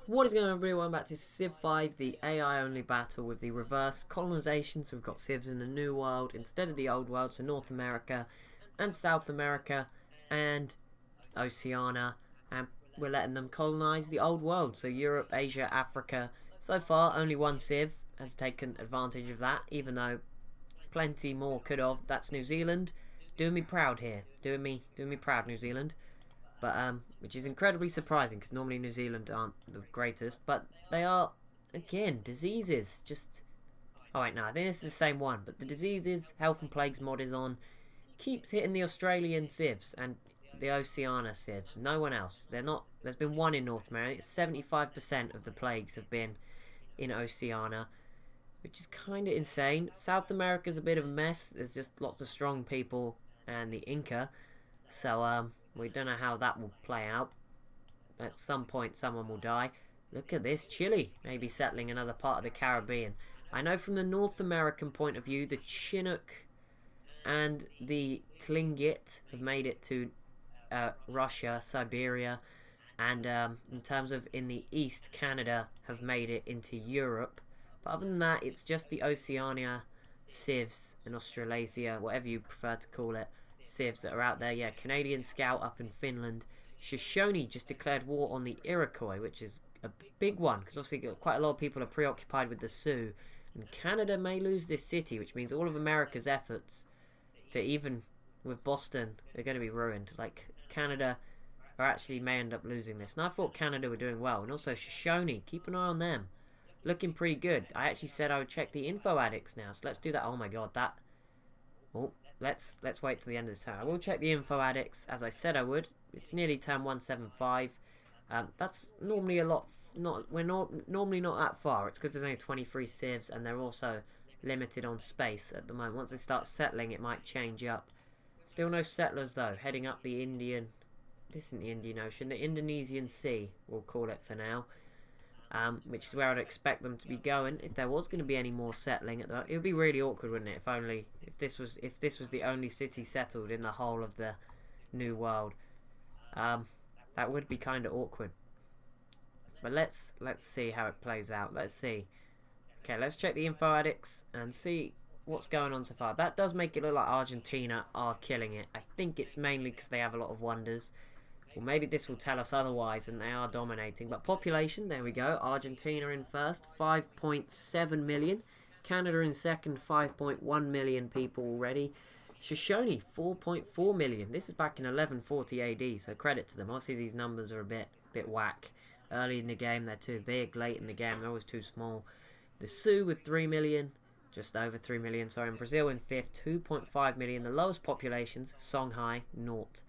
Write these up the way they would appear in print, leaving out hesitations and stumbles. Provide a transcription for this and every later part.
What is going on, everybody? Welcome back to Civ 5, the AI only battle with the reverse colonization. So we've got Civs in the New World instead of the Old World, so North America and South America and Oceania, and we're letting them colonize the Old World, so Europe, Asia, Africa. So far, only one Civ has taken advantage of that, even though plenty more could have. That's New Zealand. Doing me proud here. Doing me proud, New Zealand. But which is incredibly surprising because normally New Zealand aren't the greatest, but they are again diseases. Just wait, no, I think this is the same one, but the diseases, health and plagues mod is on, keeps hitting the Australian civs and the Oceania civs. No one else. They're not. There's been one in North America. 75% of the plagues have been in Oceania, which is kind of insane. South America's a bit of a mess. There's just lots of strong people and the Inca, so we don't know how that will play out. At some point, someone will die. Look at this. Chile maybe settling another part of the Caribbean. I know from the North American point of view, the Chinook and the Tlingit have made it to Russia, Siberia, and in terms of in the East, Canada have made it into Europe. But other than that, it's just the Oceania, Civs, and Australasia, whatever you prefer to call it, Civs that are out there. Yeah, Canadian Scout up in Finland. Shoshone just declared war on the Iroquois, which is a big one, because obviously quite a lot of people are preoccupied with the Sioux. And Canada may lose this city, which means all of America's efforts to even with Boston are going to be ruined. Like, Canada are actually may end up losing this. And I thought Canada were doing well. And also Shoshone, keep an eye on them. Looking pretty good. I actually said I would check the info addicts now, so let's do that. Oh my god, that... Oh, let's wait till the end of this turn. I will check the info addicts, as I said I would. It's nearly turn 175. That's normally a lot... We're normally not that far. It's because there's only 23 civs, and they're also limited on space at the moment. Once they start settling, it might change up. Still no settlers, though. Heading up the Indian... This isn't the Indian Ocean. The Indonesian Sea, we'll call it for now. Which is where I'd expect them to be going. If there was going to be any more settling, it would be really awkward, wouldn't it? If this was the only city settled in the whole of the New World, that would be kind of awkward. But let's see how it plays out. Let's see. Okay, let's check the info addicts and see what's going on so far. That does make it look like Argentina are killing it. I think it's mainly because they have a lot of wonders. Well, maybe this will tell us otherwise, and they are dominating. But population, there we go. Argentina in first, 5.7 million. Canada in second, 5.1 million people already. Shoshone, 4.4 million. This is back in 1140 AD, so credit to them. Obviously, these numbers are a bit whack. Early in the game, they're too big. Late in the game, they're always too small. The Sioux with 3 million. Just over 3 million, sorry. And Brazil in fifth, 2.5 million. The lowest populations, Songhai, naught.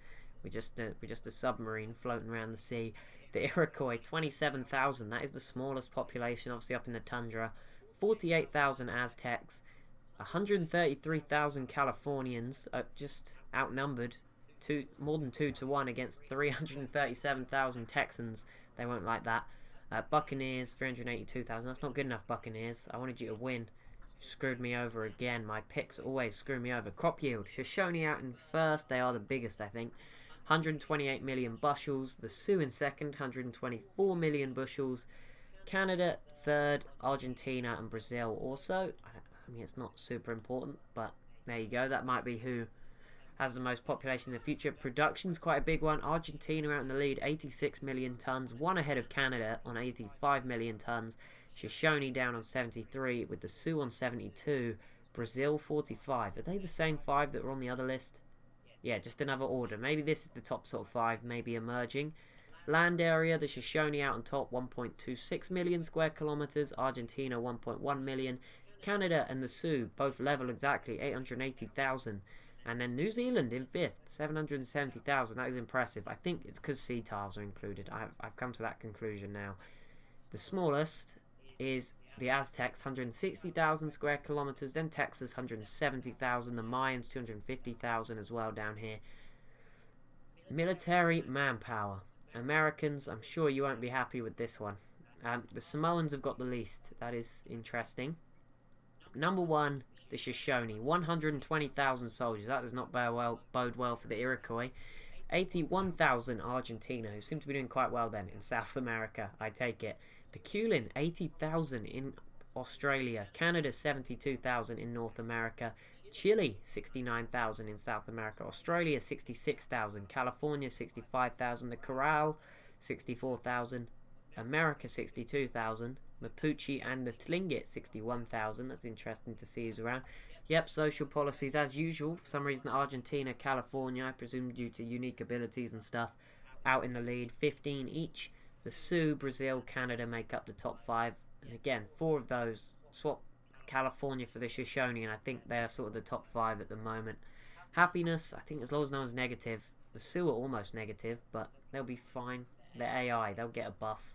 We're just a submarine floating around the sea. The Iroquois, 27,000. That is the smallest population, obviously up in the tundra. 48,000 Aztecs. 133,000 Californians, just outnumbered. More than 2 to 1 against 337,000 Texans. They won't like that. Buccaneers, 382,000. That's not good enough, Buccaneers. I wanted you to win. Screwed me over again. My picks always screw me over. Crop yield. Shoshone out in first. They are the biggest, I think. 128 million bushels. The Sioux in second, 124 million bushels. Canada third. Argentina and Brazil also. I mean, it's not super important, but there you go. That might be who has the most population in the future. Production's quite a big one. Argentina out in the lead, 86 million tons. One ahead of Canada on 85 million tons. Shoshone down on 73, with the Sioux on 72. Brazil 45. Are they the same 5 that were on the other list? Yeah, just another order. Maybe this is the top sort of 5, maybe emerging. Land area, the Shoshone out on top, 1.26 million square kilometers. Argentina, 1.1 million. Canada and the Sioux, both level exactly, 880,000. And then New Zealand in 5th, 770,000. That is impressive. I think it's because sea tiles are included. I've come to that conclusion now. The smallest is the Aztecs, 160,000 square kilometers. Then Texas, 170,000. The Mayans, 250,000 as well down here. Military manpower. Americans, I'm sure you won't be happy with this one. The Samoans have got the least. That is interesting. Number 1, the Shoshone, 120,000 soldiers. That does not bode well for the Iroquois. 81,000 Argentina, who seem to be doing quite well then in South America, I take it. The Kulin, 80,000 in Australia. Canada, 72,000 in North America. Chile, 69,000 in South America. Australia, 66,000. California, 65,000. The Corral, 64,000. America, 62,000. Mapuche and the Tlingit, 61,000. That's interesting to see who's around. Yep, social policies as usual. For some reason, Argentina, California, I presume due to unique abilities and stuff, out in the lead. 15 each. The Sioux, Brazil, Canada make up the top 5. And again, 4 of those swap California for the Shoshone, and I think they're sort of the top 5 at the moment. Happiness, I think as long as no one's negative. The Sioux are almost negative, but they'll be fine. They're AI, they'll get a buff.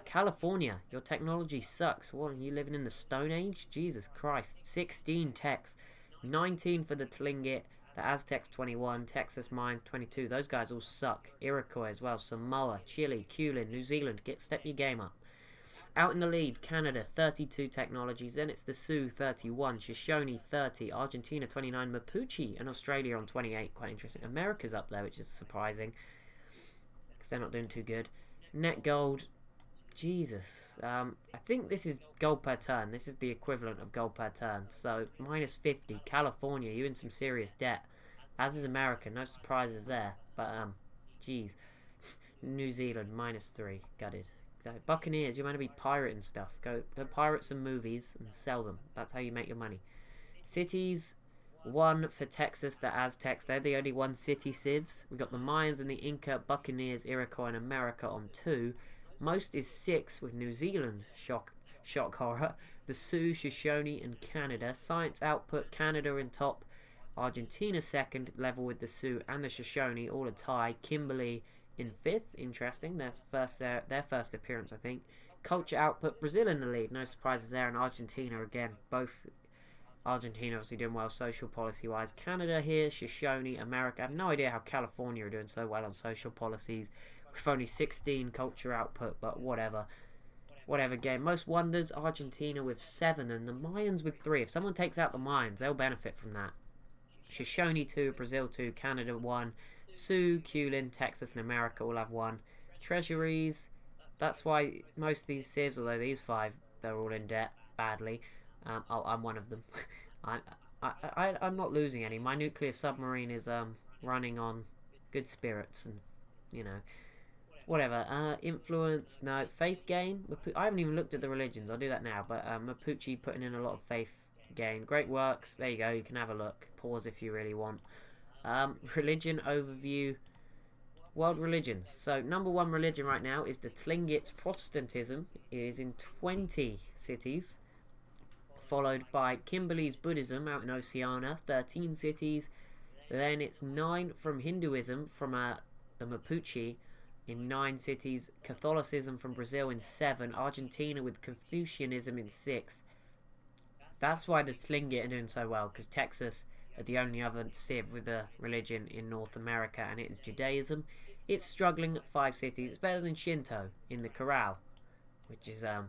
California, your technology sucks. What, are you living in the Stone Age? Jesus Christ. 16 techs. 19 for the Tlingit. The Aztecs 21. Texas Mines 22. Those guys all suck. Iroquois as well. Samoa, Chile, Kulin, New Zealand. Step your game up. Out in the lead, Canada 32 technologies. Then it's the Sioux 31. Shoshone 30. Argentina 29. Mapuche and Australia on 28. Quite interesting. America's up there, which is surprising, because they're not doing too good. Net gold. Jesus, I think this is gold per turn. This is the equivalent of gold per turn. So, minus 50. California, you're in some serious debt. As is America, no surprises there. But, jeez. New Zealand, minus 3. Gutted. Buccaneers, you're meant to be pirating stuff. Go pirate some movies and sell them. That's how you make your money. Cities, 1 for Texas, the Aztecs. They're the only 1 city civs. We've got the Mayans and the Inca, Buccaneers, Iroquois, and America on 2. Most is 6 with New Zealand, shock horror. The Sioux, Shoshone, and Canada. Science output, Canada in top. Argentina second, level with the Sioux and the Shoshone, all a tie. Kimberley in 5th, interesting. That's their first appearance, I think. Culture output, Brazil in the lead, no surprises there. And Argentina again, both. Argentina obviously doing well social policy wise. Canada here, Shoshone, America. I have no idea how California are doing so well on social policies. With only 16 culture output, but whatever. Whatever game. Most wonders, Argentina with 7 and the Mayans with 3. If someone takes out the Mayans, they'll benefit from that. Shoshone 2, Brazil 2, Canada 1. Sioux, Kulin, Texas and America all have 1. Treasuries, that's why most of these civs, although these 5, they're all in debt badly. I'm one of them. I'm not losing any. My nuclear submarine is running on good spirits and, you know, whatever. Influence, no. Faith gain, I haven't even looked at the religions. I'll do that now. But Mapuche putting in a lot of faith gain. Great works. There you go. You can have a look. Pause if you really want. Religion overview. World religions. So number 1 religion right now is the Tlingit Protestantism. It is in 20 cities. Followed by Kimberley's Buddhism out in Oceania. 13 cities. Then it's 9 from Hinduism from the Mapuche in 9 cities. Catholicism from Brazil in 7. Argentina with Confucianism in 6. That's why the Tlingit are doing so well, because Texas are the only other civ with a religion in North America, and it is Judaism. It's struggling at 5 cities. It's better than Shinto in the Corral, which is, I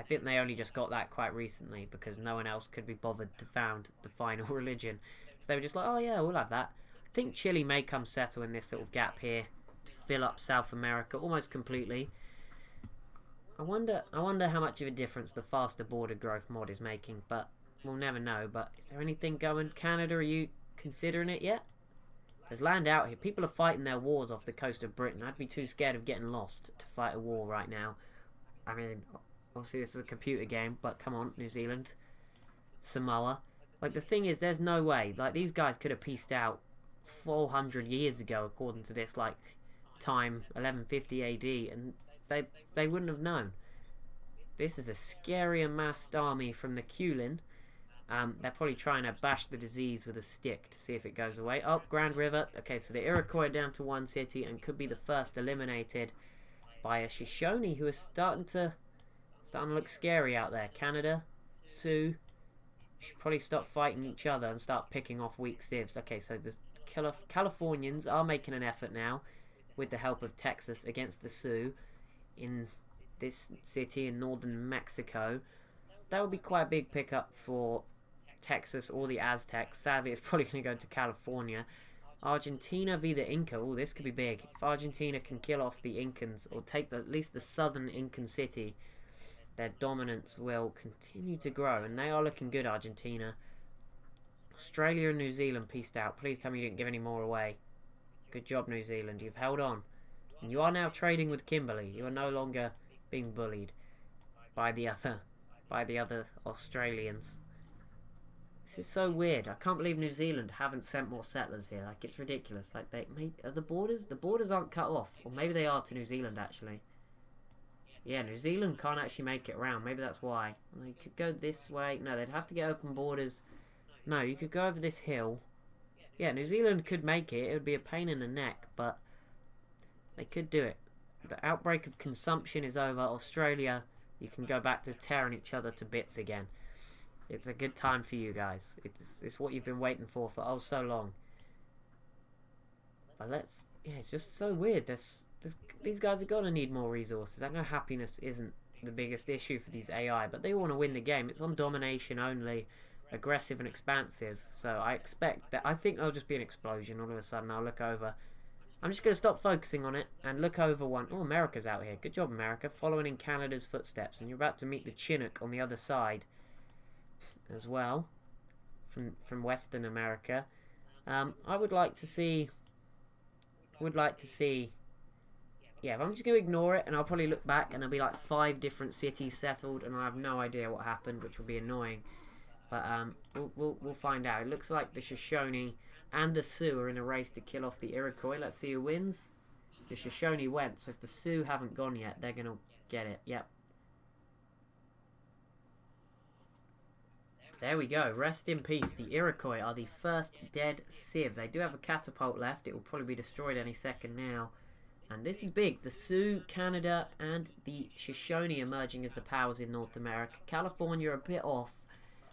think they only just got that quite recently, because no one else could be bothered to found the final religion. So they were just like, oh yeah, we'll have that. I think Chile may come settle in this sort of gap here to fill up South America almost completely. I wonder how much of a difference the faster border growth mod is making, but we'll never know. But is there anything going? Canada, are you considering it yet? There's land out here. People are fighting their wars off the coast of Britain. I'd be too scared of getting lost to fight a war right now. I mean, obviously this is a computer game, but come on, New Zealand. Samoa. Like, the thing is, there's no way. Like, these guys could have pieced out 400 years ago, according to this, like, time, 1150 AD, and they wouldn't have known. This is a scary amassed army from the Kulin. They're probably trying to bash the disease with a stick to see if it goes away. Oh, Grand River. Okay, so the Iroquois are down to 1 city and could be the first eliminated by a Shoshone who is starting to look scary out there. Canada, Sioux, should probably stop fighting each other and start picking off weak civs. Okay, so the Californians are making an effort now with the help of Texas against the Sioux in this city in northern Mexico. That would be quite a big pickup for Texas or the Aztecs. Sadly, it's probably going to go to California. Argentina v the Inca. Oh, this could be big. If Argentina can kill off the Incans, or take at least the southern Incan city, their dominance will continue to grow. And they are looking good, Argentina. Australia and New Zealand peaced out. Please tell me you didn't give any more away. Good job, New Zealand. You've held on. And you are now trading with Kimberley. You are no longer being bullied by the other Australians. This is so weird. I can't believe New Zealand haven't sent more settlers here. Like, it's ridiculous. Like, are the borders aren't cut off, or maybe they are to New Zealand actually. Yeah, New Zealand can't actually make it around. Maybe that's why. They could go this way. No, they'd have to get open borders. No, you could go over this hill. Yeah, New Zealand could make it. It would be a pain in the neck, but they could do it. The outbreak of consumption is over. Australia, you can go back to tearing each other to bits again. It's a good time for you guys. It's what you've been waiting for oh so long. But yeah, it's just so weird. These guys are going to need more resources. I know happiness isn't the biggest issue for these AI, but they want to win the game. It's on domination only, aggressive and expansive. So I expect that. I think there'll just be an explosion all of a sudden. I'll look over. I'm just going to stop focusing on it and look over one. Oh, America's out here. Good job, America. Following in Canada's footsteps. And you're about to meet the Chinook on the other side as well. From Western America. I would like to see... Yeah, I'm just going to ignore it, and I'll probably look back, and there'll be like 5 different cities settled, and I have no idea what happened, which will be annoying. But we'll find out. It looks like the Shoshone and the Sioux are in a race to kill off the Iroquois. Let's see who wins. The Shoshone went, so if the Sioux haven't gone yet, they're going to get it. Yep. There we go. Rest in peace. The Iroquois are the first dead Civ. They do have a catapult left. It will probably be destroyed any second now. And this is big. The Sioux, Canada, and the Shoshone emerging as the powers in North America. California are a bit off.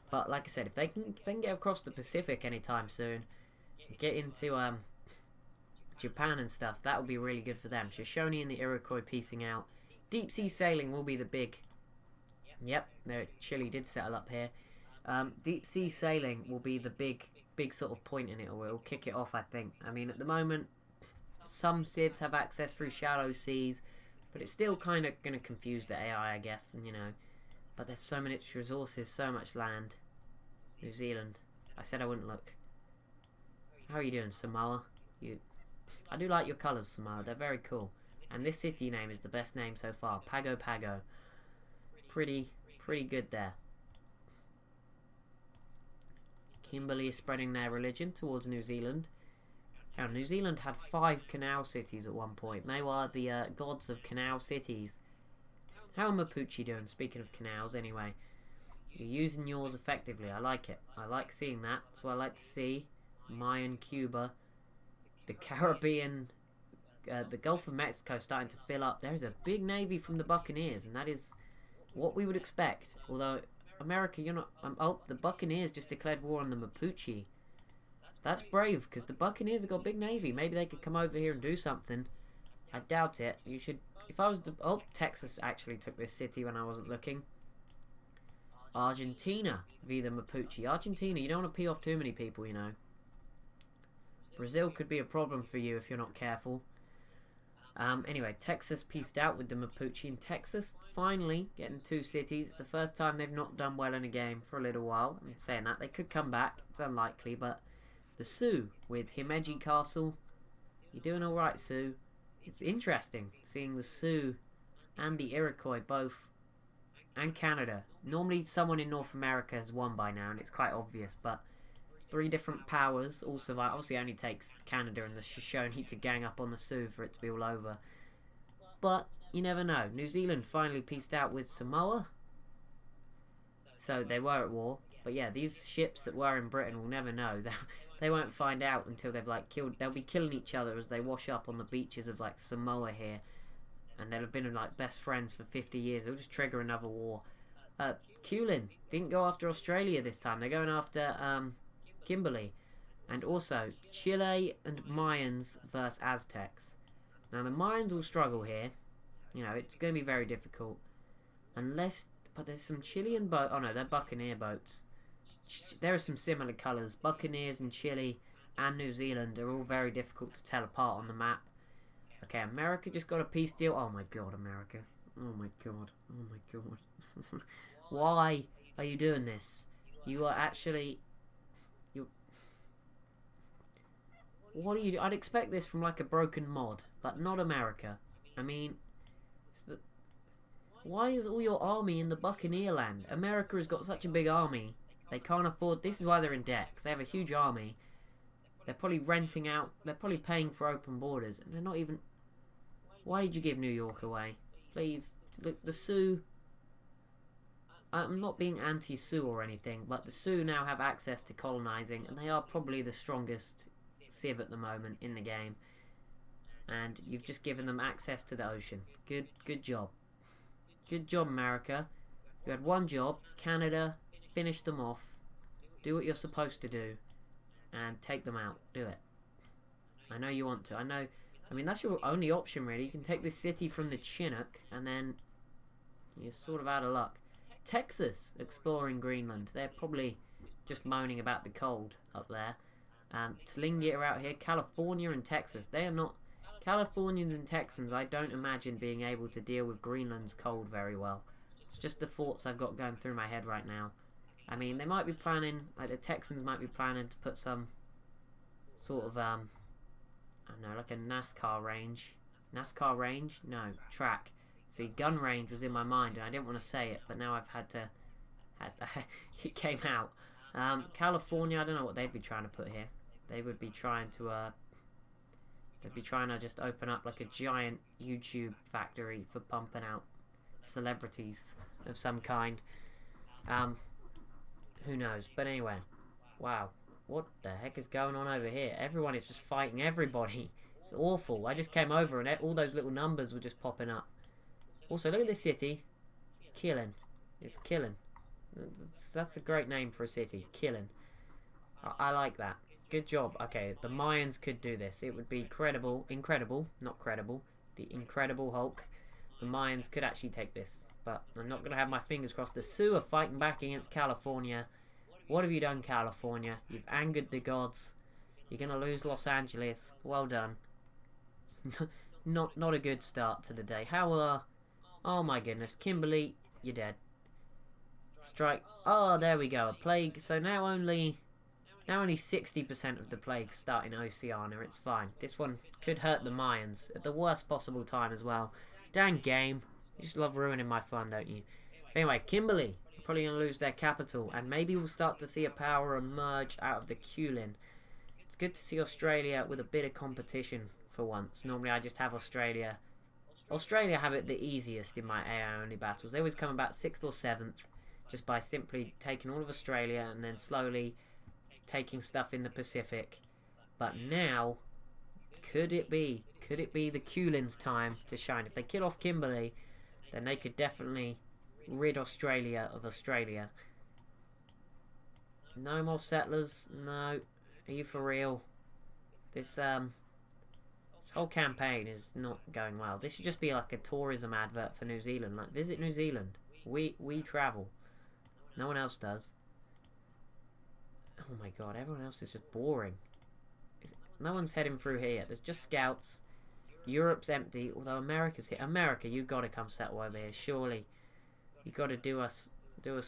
But like I said, if they can get across the Pacific anytime soon, get into Japan and stuff, that would be really good for them. Shoshone and the Iroquois piecing out. Deep sea sailing will be the big... Yep, Chile did settle up here. Deep sea sailing will be the big sort of point in it, or it will kick it off, I think. I mean, at the moment, some civs have access through shallow seas, but it's still kind of going to confuse the AI, I guess, and you know. But there's so many resources, so much land. New Zealand. I said I wouldn't look. How are you doing, Samoa? I do like your colours, Samoa. They're very cool. And this city name is the best name so far. Pago Pago. Pretty good there. Kimberley is spreading their religion towards New Zealand. Now, New Zealand had 5 canal cities at one point. They were the gods of canal cities. How are Mapuche doing? Speaking of canals, anyway. You're using yours effectively. I like it. I like seeing that. That's what I like to see. Mayan, Cuba. The Caribbean, the Gulf of Mexico starting to fill up. There is a big navy from the Buccaneers, and that is what we would expect. Although, America, you're not... oh, the Buccaneers just declared war on the Mapuche. That's brave, because the Buccaneers have got a big navy. Maybe they could come over here and do something. I doubt it. You should... If I was the... Oh, Texas actually took this city when I wasn't looking. Argentina v the Mapuche. Argentina, you don't want to pee off too many people, you know. Brazil could be a problem for you if you're not careful. Anyway, Texas pieced out with the Mapuche. And Texas finally getting 2 cities. It's the first time they've not done well in a game for a little while. I'm saying that. They could come back. It's unlikely, but... The Sioux with Himeji Castle. You're doing alright, Sioux. It's interesting seeing the Sioux and the Iroquois both. And Canada. Normally someone in North America has won by now, and it's quite obvious, but 3 different powers all survive. Obviously it only takes Canada and the Shoshone to gang up on the Sioux for it to be all over. But you never know. New Zealand finally pieced out with Samoa. So they were at war. But yeah, these ships that were in Britain will never know. They won't find out until they've like killed. They'll be killing each other as they wash up on the beaches of like Samoa here, and they'll have been like best friends for 50 years. It'll just trigger another war. Kulin didn't go after Australia this time. They're going after Kimberley, and also Chile and Mayans versus Aztecs. Now the Mayans will struggle here. You know, it's going to be very difficult, unless. But there's some Chilean boat. Oh no, they're Buccaneer boats. There are some similar colours. Buccaneers and Chile and New Zealand are all very difficult to tell apart on the map. Okay, America just got a peace deal. Oh my god, America. Oh my god. Oh my god. Why are you doing this? You are actually... What are you... I'd expect this from like a broken mod, but not America. I mean... Why is all your army in the Buccaneer land? America has got such a big army. They can't afford... This is why they're in debt, because they have a huge army. They're probably renting out... They're probably paying for open borders, and they're not even... Why did you give New York away? Please. Look, the Sioux... I'm not being anti-Sioux or anything, but the Sioux now have access to colonizing, and they are probably the strongest Civ at the moment in the game. And you've just given them access to the ocean. Good job. Good job, America. You had one job. Canada, finish them off. Do what you're supposed to do. And take them out. Do it. I know you want to. I mean, that's your only option, really. You can take this city from the Chinook, and then you're sort of out of luck. Texas, exploring Greenland. They're probably just moaning about the cold up there. Tlingit are out here. California and Texas. They are not... Californians and Texans, I don't imagine being able to deal with Greenland's cold very well. It's just the thoughts I've got going through my head right now. I mean, they might be planning... Like, the Texans might be planning to put some sort of, I don't know, like a NASCAR range. NASCAR range? No, track. See, gun range was in my mind, and I didn't want to say it, but now I've had to... it came out. California, I don't know what they'd be trying to put here. They would be trying to, they'd be trying to just open up like a giant YouTube factory for pumping out celebrities of some kind. Who knows? But anyway, wow. What the heck is going on over here? Everyone is just fighting everybody. It's awful. I just came over and all those little numbers were just popping up. Also, look at this city. Killing. It's killing. That's a great name for a city. Killing. I like that. Good job. Okay, the Mayans could do this. It would be incredible, not credible. The Incredible Hulk. The Mayans could actually take this. But I'm not going to have my fingers crossed. The Sioux are fighting back against California. What have you done, California? You've angered the gods. You're going to lose Los Angeles. Well done. Not a good start to the day. How, oh my goodness. Kimberly, you're dead. Strike. Oh, there we go. A plague. So now only 60% of the plague start in Oceania. It's fine. This one could hurt the Mayans at the worst possible time as well. Dang game. You just love ruining my fun, don't you? Anyway, Kimberley are probably going to lose their capital, and maybe we'll start to see a power emerge out of the Kulin. It's good to see Australia with a bit of competition for once. Normally I just have Australia. Australia have it the easiest in my AI-only battles. They always come about 6th or 7th, just by simply taking all of Australia and then slowly taking stuff in the Pacific. But now, could it be the Kulin's time to shine? If they kill off Kimberley, then they could definitely rid Australia of Australia. No more settlers? No. Are you for real? This whole campaign is not going well. This should just be like a tourism advert for New Zealand. Like, visit New Zealand. We travel. No one else does. Oh my god, everyone else is just boring. No one's heading through here. There's just scouts. Europe's empty, although America's here. America, you gotta come settle over here, surely. You gotta do us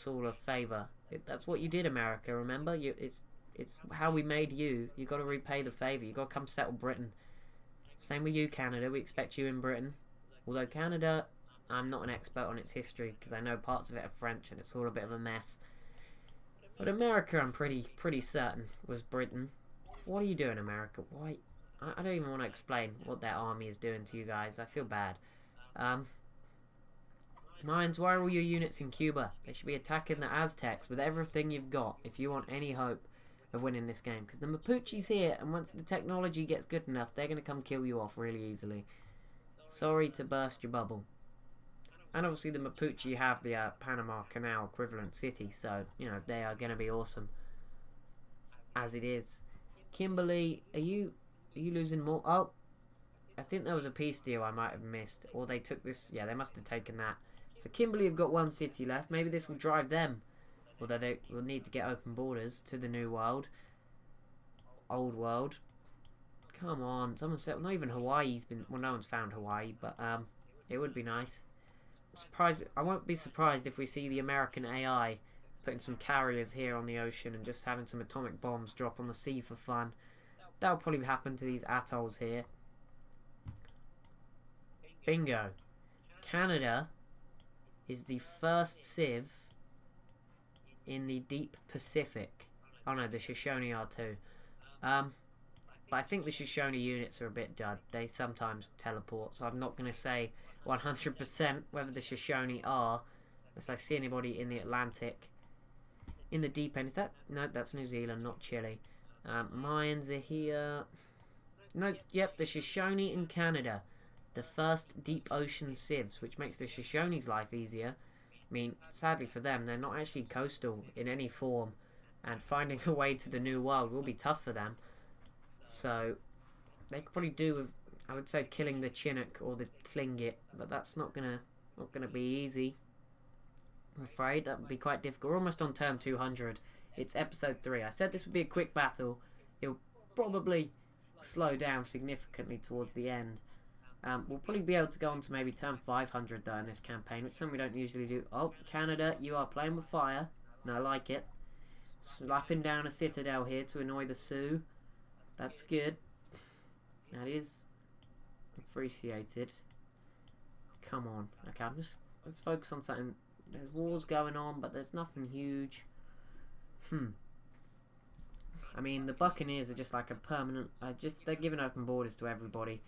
all a favour. That's what you did, America, remember? It's how we made you. You gotta repay the favour. You gotta come settle Britain. Same with you, Canada. We expect you in Britain. Although Canada, I'm not an expert on its history, because I know parts of it are French and it's all a bit of a mess. But America, I'm pretty certain, was Britain. What are you doing, America? Why? I don't even want to explain what their army is doing to you guys. I feel bad. Mayans, why are all your units in Cuba? They should be attacking the Aztecs with everything you've got if you want any hope of winning this game. Because the Mapuche's here, and once the technology gets good enough, they're going to come kill you off really easily. Sorry to burst your bubble. And obviously the Mapuche have the Panama Canal equivalent city, so, you know, they are going to be awesome. As it is. Kimberley, are you losing more? Oh, I think there was a peace deal I might have missed. Or they took this, yeah, they must have taken that. So Kimberley have got one city left. Maybe this will drive them. Although they will need to get open borders to the New World. old world. Come on, someone said, well, not even Hawaii's been, well, no one's found Hawaii, but it would be nice. I won't be surprised if we see the American AI putting some carriers here on the ocean and just having some atomic bombs drop on the sea for fun. That'll probably happen to these atolls here. Bingo. Canada is the first civ in the deep Pacific. Oh no, the Shoshone are too. But I think the Shoshone units are a bit dud. They sometimes teleport, so I'm not going to say 100% whether the Shoshone are, unless I see anybody in the Atlantic. In the deep end, is that? No, that's New Zealand, not Chile. Mayans are here. No, yep, the Shoshone in Canada. The first deep ocean civs, which makes the Shoshone's life easier. I mean, sadly for them, they're not actually coastal in any form, and finding a way to the New World will be tough for them. So, they could probably do with, I would say, killing the Chinook or the Tlingit, but that's not gonna be easy. I'm afraid that would be quite difficult. We're almost on turn 200. It's episode 3. I said this would be a quick battle. It'll probably slow down significantly towards the end. We'll probably be able to go on to maybe turn 500 though in this campaign, which is something we don't usually do. Oh, Canada, you are playing with fire, and I like it. Slapping down a citadel here to annoy the Sioux. That's good. That is appreciated. Come on. Okay, let's focus on something. There's wars going on, but there's nothing huge. I mean, the Buccaneers are just like a permanent. They're giving open borders to everybody.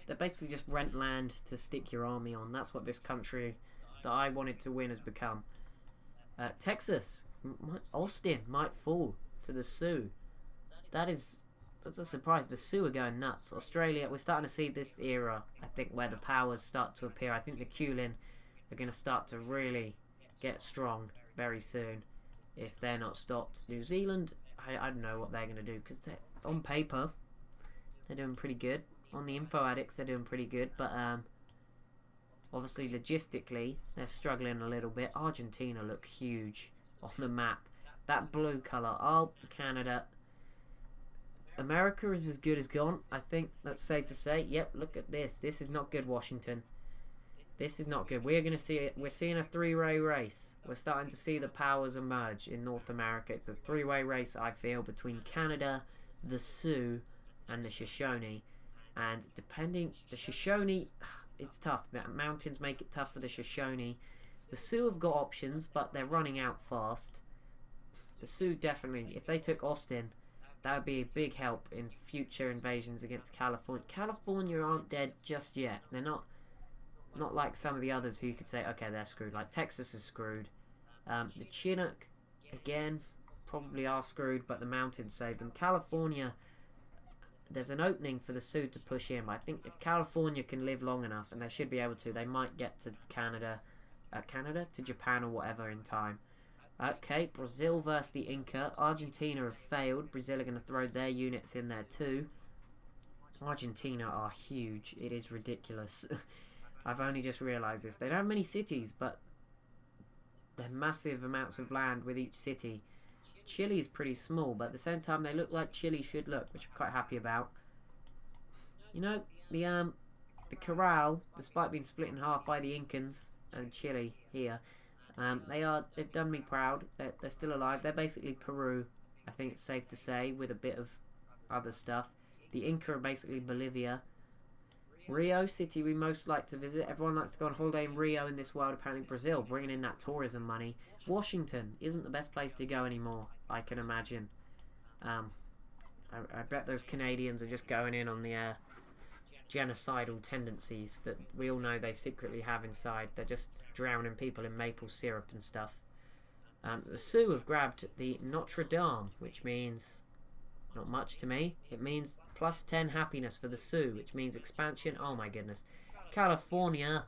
They're basically just rent land to stick your army on. That's what this country that I wanted to win has become. Texas, Austin might fall to the Sioux. That's a surprise. The Sioux are going nuts. Australia, we're starting to see this era, I think, where the powers start to appear. I think the Kulin are going to start to really get strong very soon if they're not stopped. New Zealand, I don't know what they're going to do, because on paper they're doing pretty good. On the info addicts they're doing pretty good, but obviously logistically they're struggling a little bit. Argentina look huge on the map. That blue colour, oh, Canada. America is as good as gone. I think that's safe to say. Yep, look at this. This is not good, Washington. This is not good. We're going to see it. We're seeing a three-way race. We're starting to see the powers emerge in North America. It's a three-way race, I feel, between Canada, the Sioux, and the Shoshone. And depending, the Shoshone, it's tough. The mountains make it tough for the Shoshone. The Sioux have got options, but they're running out fast. The Sioux definitely, if they took Austin, that would be a big help in future invasions against California. California aren't dead just yet. They're not like some of the others who you could say, okay, they're screwed. Like Texas is screwed. The Chinook, again, probably are screwed, but the mountains save them. California, there's an opening for the Sioux to push in. I think if California can live long enough, and they should be able to, they might get to Canada, to Japan or whatever in time. Okay, Brazil versus the Inca. Argentina have failed. Brazil are going to throw their units in there too. Argentina are huge. It is ridiculous. I've only just realised this. They don't have many cities, but they're massive amounts of land with each city. Chile is pretty small, but at the same time they look like Chile should look, which I'm quite happy about. You know, the Corral, despite being split in half by the Incans and Chile here, they've done me proud. They're still alive. They're basically Peru, I think it's safe to say, with a bit of other stuff. The Inca are basically Bolivia. Rio, city we most like to visit. Everyone likes to go on holiday in Rio in this world. Apparently Brazil, bringing in that tourism money. Washington isn't the best place to go anymore, I can imagine. I bet those Canadians are just going in on the genocidal tendencies that we all know they secretly have inside. They're just drowning people in maple syrup and stuff. The Sioux have grabbed the Notre Dame, which means not much to me. It means plus 10 happiness for the Sioux, which means expansion. Oh my goodness. California.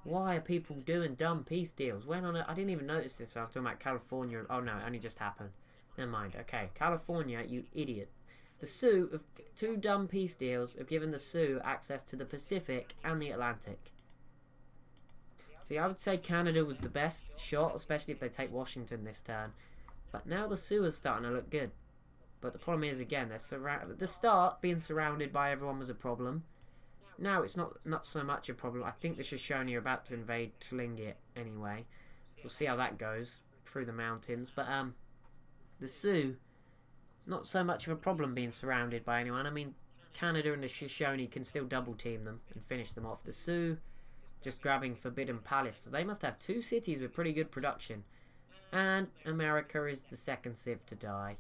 Why are people doing dumb peace deals? When on I didn't even notice this when I was talking about California. Oh no, it only just happened. Never mind. Okay, California, you idiot. The Sioux, of 2 dumb peace deals, have given the Sioux access to the Pacific and the Atlantic. See, I would say Canada was the best shot, especially if they take Washington this turn. But now the Sioux are starting to look good. But the problem is, again, they're surrounded. At the start, being surrounded by everyone was a problem. Now it's not so much a problem. I think the Shoshone are about to invade Tlingit anyway. We'll see how that goes through the mountains. But the Sioux, not so much of a problem being surrounded by anyone. I mean, Canada and the Shoshone can still double team them and finish them off. The Sioux just grabbing Forbidden Palace. So they must have 2 cities with pretty good production. And America is the second Civ to die.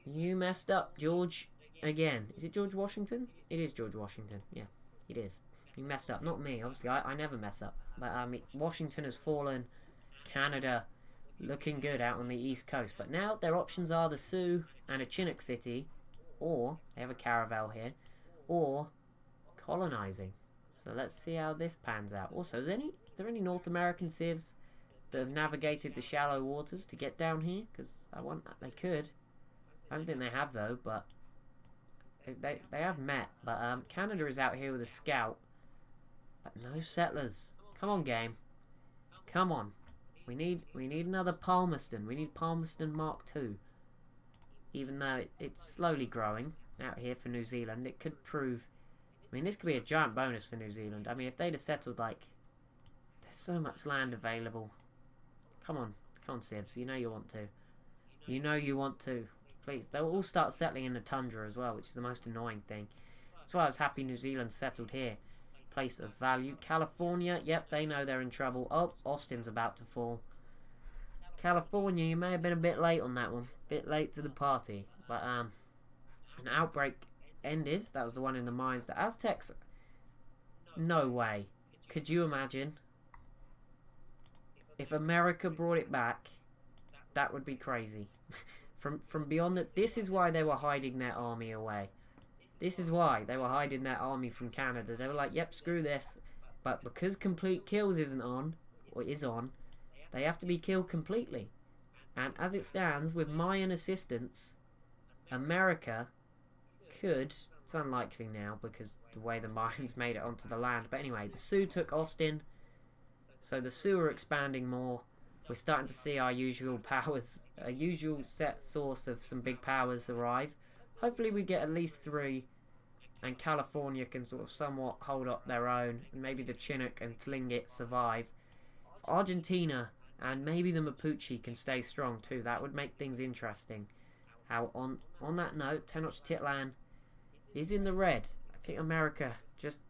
You messed up, George. Again. Is it George Washington? It is George Washington. Yeah, it is. You messed up. Not me. Obviously, I never mess up. But Washington has fallen. Canada looking good out on the east coast. But now their options are the Sioux and a Chinook city. Or, they have a caravel here. Or, colonizing. So let's see how this pans out. Also, is there any North American civs that have navigated the shallow waters to get down here? Because they could. I don't think they have though, but they have met. But Canada is out here with a scout, but no settlers. Come on, game. Come on. We need another Palmerston. We need Palmerston Mark II. Even though it's slowly growing out here for New Zealand, it could prove. I mean, this could be a giant bonus for New Zealand. I mean, if they'd have settled, like, there's so much land available. Come on, Civs. You know you want to. You know you want to. Please, they'll all start settling in the tundra as well, which is the most annoying thing. That's why I was happy New Zealand settled here. Place of value. California, yep, they know they're in trouble. Oh, Austin's about to fall. California, you may have been a bit late on that one. Bit late to the party. But, an outbreak ended. That was the one in the mines. The Aztecs, no way. Could you imagine? If America brought it back, that would be crazy. From beyond that, this is why they were hiding their army away. This is why they were hiding their army from Canada. They were like, yep, screw this. But because complete kills isn't on, or is on, they have to be killed completely. And as it stands, with Mayan assistance, America could, it's unlikely now because the way the Mayans made it onto the land. But anyway, the Sioux took Austin. So the Sioux are expanding more. We're starting to see our usual powers, a usual set source of some big powers arrive. Hopefully we get at least 3, and California can sort of somewhat hold up their own, and maybe the Chinook and Tlingit survive. Argentina and maybe the Mapuche can stay strong too. That would make things interesting. How on that note, Tenochtitlan is in the red. I think America just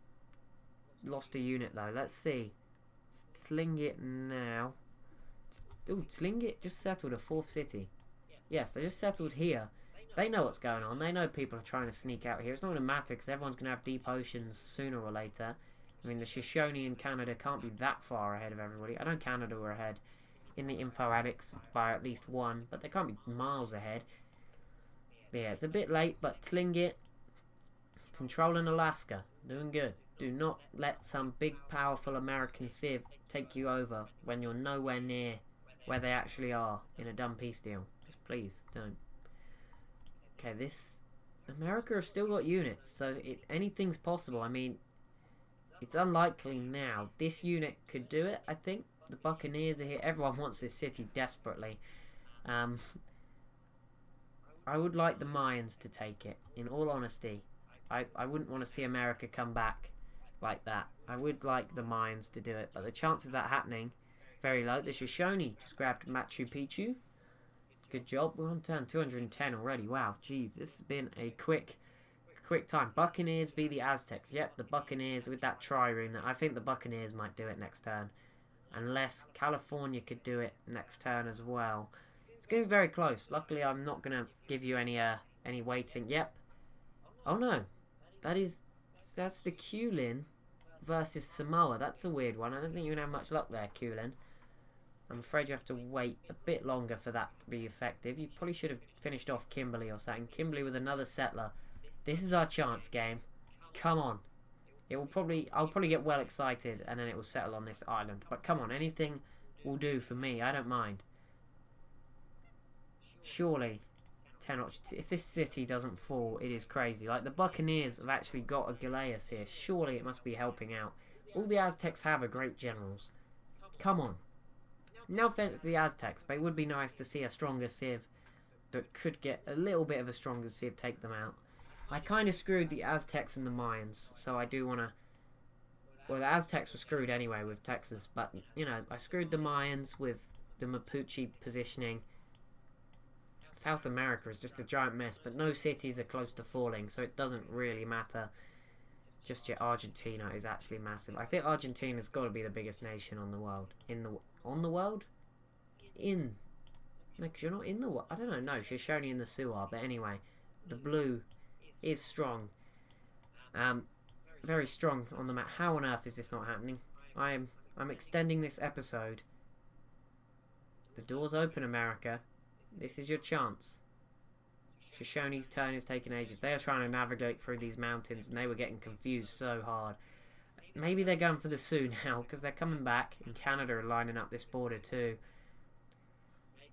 lost a unit though. Let's see. Tlingit now. Ooh, Tlingit just settled a 4th city. Yes, they just settled here. They know what's going on. They know people are trying to sneak out here. It's not going to matter because everyone's going to have deep oceans sooner or later. I mean, the Shoshone in Canada can't be that far ahead of everybody. I know Canada were ahead in the info addicts by at least 1, but they can't be miles ahead. But yeah, it's a bit late, but Tlingit controlling Alaska. Doing good. Do not let some big, powerful American civ take you over when you're nowhere near where they actually are in a dumb peace deal. Just please don't. Okay, this America have still got units, so anything's possible. I mean, it's unlikely now. This unit could do it, I think. The Buccaneers are here. Everyone wants this city desperately. I would like the Mayans to take it, in all honesty. I wouldn't want to see America come back like that. I would like the Mayans to do it, but the chances of that happening, very low. The Shoshone just grabbed Machu Picchu. Good job. We're on turn 210 already. Wow, jeez, this has been a quick time. Buccaneers v the Aztecs. Yep, the Buccaneers with that trireme. I think the Buccaneers might do it next turn, unless California could do it next turn as well. It's going to be very close. Luckily, I'm not going to give you any waiting. Yep. Oh no, that's the Kulin versus Samoa. That's a weird one. I don't think you're going to have much luck there, Kulin. I'm afraid you have to wait a bit longer for that to be effective. You probably should have finished off Kimberley or something. Kimberley with another settler. This is our chance, game. Come on. I'll probably get well excited and then it will settle on this island. But come on, anything will do for me. I don't mind. Surely, if this city doesn't fall, it is crazy. Like, the Buccaneers have actually got a Galeas here. Surely it must be helping out. All the Aztecs have are great generals. Come on. No offense to the Aztecs, but it would be nice to see a stronger Civ that could get a little bit of a stronger Civ take them out. I kind of screwed the Aztecs and the Mayans, so I do want to... Well, the Aztecs were screwed anyway with Texas, but, you know, I screwed the Mayans with the Mapuche positioning. South America is just a giant mess, but no cities are close to falling, so it doesn't really matter. Just yet Argentina is actually massive. I think Argentina's got to be the biggest nation on the world. On the world? No, because you're not in the world. I don't know. No, Shoshone and the Sioux are, but anyway, the blue is strong. Very strong on the map. How on earth is this not happening? I'm extending this episode. The door's open, America. This is your chance. Shoshone's turn is taking ages. They are trying to navigate through these mountains, and they were getting confused so hard. Maybe they're going for the Sioux now, because they're coming back, and Canada are lining up this border too.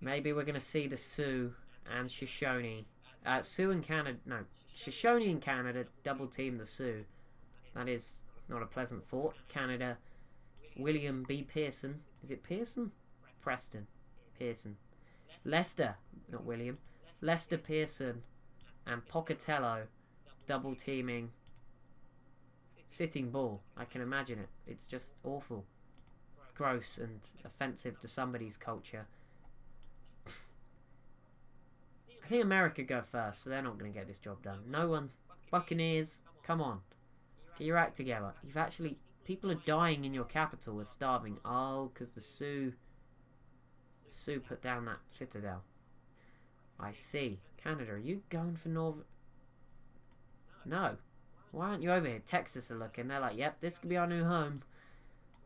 Maybe we're going to see the Sioux and Shoshone. Sioux and Canada... No, Shoshone and Canada double team the Sioux. That is not a pleasant thought. Canada, William B. Pearson. Is it Pearson? Preston. Pearson. Lester, not William. Lester Pearson and Pocatello double teaming Sitting Bull. I can imagine it. It's just awful. Gross and offensive to somebody's culture. I think America go first, so they're not going to get this job done. No one. Buccaneers, come on. Get your act together. You've actually... People are dying in your capital. We're starving. Oh, because the Sioux put down that citadel. I see. Canada, are you going for North... No. Why aren't you over here? Texas are looking. They're like, yep, this could be our new home.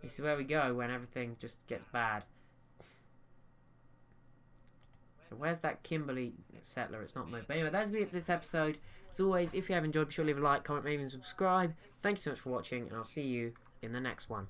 This is where we go when everything just gets bad. So where's that Kimberley settler? It's not moved. But anyway, that's it for this episode. As always, if you have enjoyed, be sure to leave a like, comment, maybe even subscribe. Thank you so much for watching, and I'll see you in the next one.